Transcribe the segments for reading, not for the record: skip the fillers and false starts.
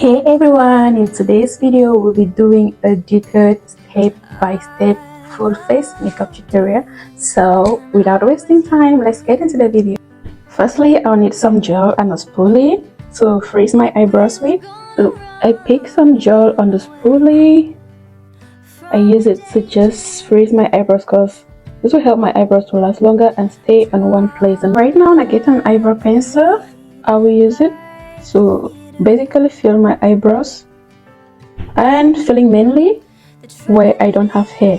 Hey everyone, in today's video we'll be doing a detailed step-by-step full face makeup tutorial. So without wasting time, let's get into the video. Firstly, I'll need some gel and a spoolie to freeze my eyebrows with. So I pick some gel on the spoolie. I use it to just freeze my eyebrows because this will help my eyebrows to last longer and stay on one place. And right now I get an eyebrow pencil. I will use it to basically fill my eyebrows and filling mainly where I don't have hair.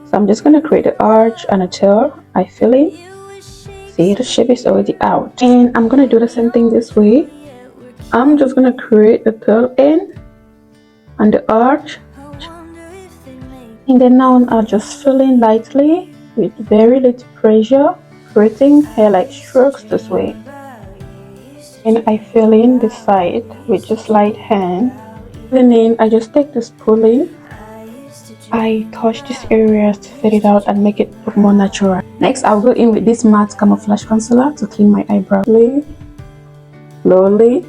So I'm just gonna create an arch and a tail. I fill in. See, the shape is already out, and I'm gonna do the same thing this way. I'm just gonna create a tail end and the arch, and then now I'll just fill in lightly with very little pressure, creating hair-like strokes this way. And I fill in the side with just light hand. Then I just take the spoolie. I touch this area to fade it out and make it look more natural. Next, I'll go in with this matte camouflage concealer to clean my eyebrow. Slowly.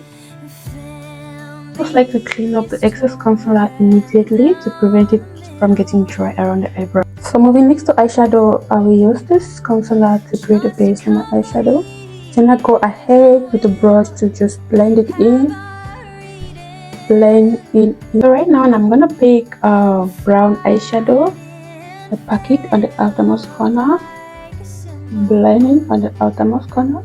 Just like to clean up the excess concealer immediately to prevent it from getting dry around the eyebrow. So moving next to eyeshadow, I will use this concealer to create a base for my eyeshadow. Then I go ahead with the brush to just blend it in. So right now I'm gonna pick a brown eyeshadow. I pack it on the outermost corner, blending on the outermost corner.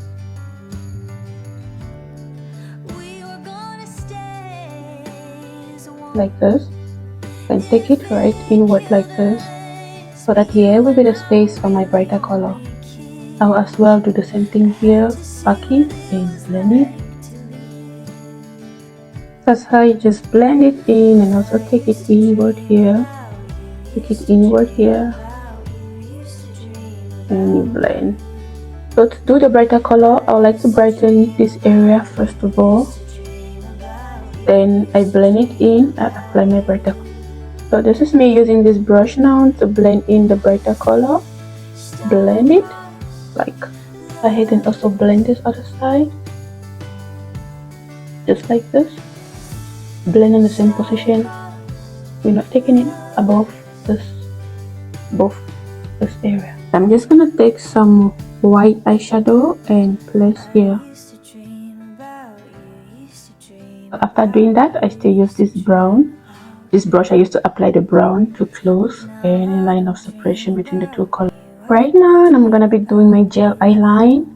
Like this. Then take it right inward like this, so that here will be the space for my brighter color. I'll as well do the same thing here, pack it and blend it. That's how you just blend it in, and also take it inward here, and you blend. So to do the brighter color, I would like to brighten this area first of all. Then I blend it in and apply my brighter color. So this is me using this brush now to blend in the brighter color. Blend it. Like, go ahead and also blend this other side, just like this. Blend in the same position. We're not taking it above this area. I'm just gonna take some white eyeshadow and place here. After doing that, I still use this brown. This brush I used to apply the brown to close any line of separation between the two colors. Right now, I'm gonna be doing my gel eyeline.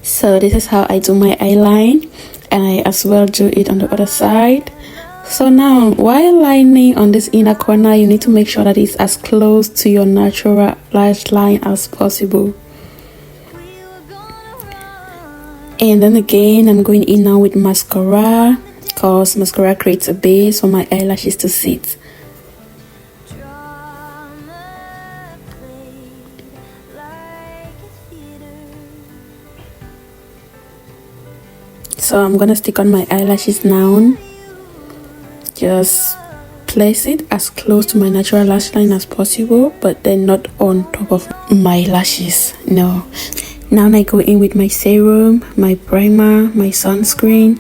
So this is how I do my eyeline, and I as well do it on the other side. So now, while lining on this inner corner, you need to make sure that it's as close to your natural lash line as possible. And then again, I'm going in now with mascara, because mascara creates a base for my eyelashes to sit. So I'm gonna stick on my eyelashes now. Just place it as close to my natural lash line as possible, but then not on top of my lashes. No. Now I go in with my serum, my primer, my sunscreen.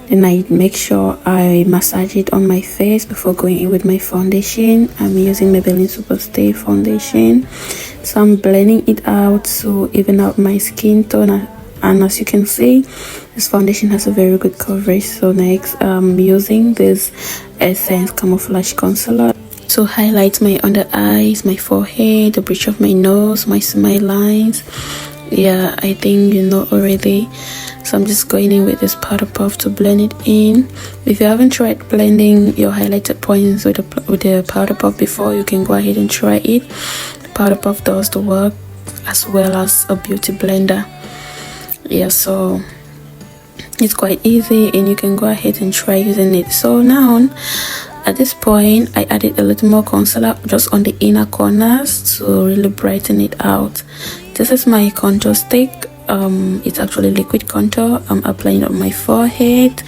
Then I make sure I massage it on my face before going in with my foundation. I'm using Maybelline Superstay foundation. So I'm blending it out to even out my skin tone. And as you can see, this foundation has a very good coverage. So next, I'm using this Essence Camouflage Concealer to highlight my under eyes, my forehead, the bridge of my nose, my smile lines. Yeah, I think you know already. So I'm just going in with this powder puff to blend it in. If you haven't tried blending your highlighted points with the powder puff before, you can go ahead and try it. The powder puff does the work as well as a beauty blender. Yeah, so it's quite easy and you can go ahead and try using it. So now at this point, I added a little more concealer just on the inner corners to really brighten it out. This is my contour stick. It's actually liquid contour. I'm applying it on my forehead,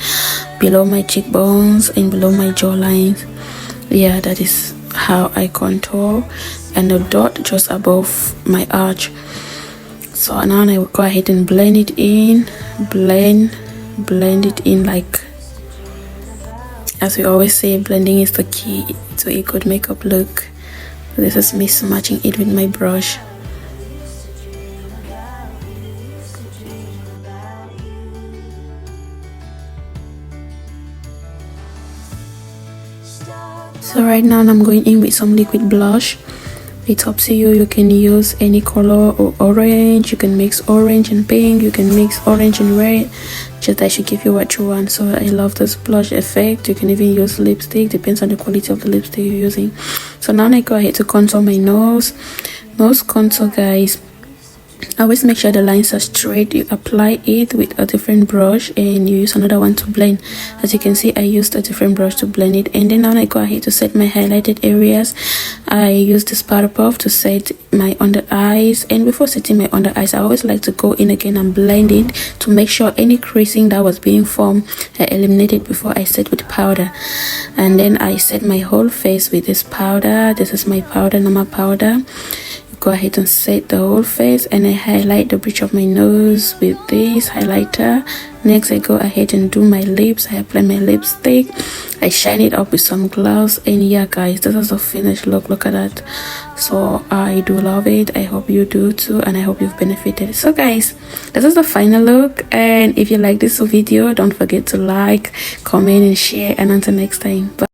below my cheekbones, and below my jawlines. Yeah, that is how I contour, and the dot just above my arch. So now I will go ahead and blend it in, blend it in. Like as we always say, blending is the key to a good makeup look. This is me smudging it with my brush. So right now I'm going in with some liquid blush. It's up to you. You can use any color or orange. You can mix orange and pink. You can mix orange and red. Just that should give you what you want. So I love this blush effect. You can even use lipstick. Depends on the quality of the lipstick you're using. So now I go ahead to contour my nose. Nose contour, guys. Always make sure the lines are straight. You apply it with a different brush and you use another one to blend. As you can see, I used a different brush to blend it. And then now I go ahead to set my highlighted areas. I use this powder puff to set my under eyes, and before setting my under eyes, I always like to go in again and blend it to make sure any creasing that was being formed, I eliminate it before I set with powder. And then I set my whole face with this powder. This is my powder, normal powder. Go ahead and set the whole face, and I highlight the bridge of my nose with this highlighter. Next I go ahead and do my lips. I apply my lipstick, I shine it up with some gloss, and yeah guys, this is the finished look. Look at that. So I do love it. I hope you do too, and I hope you've benefited. So guys, this is the final look, and if you like this video, don't forget to like, comment and share, and until next time, bye.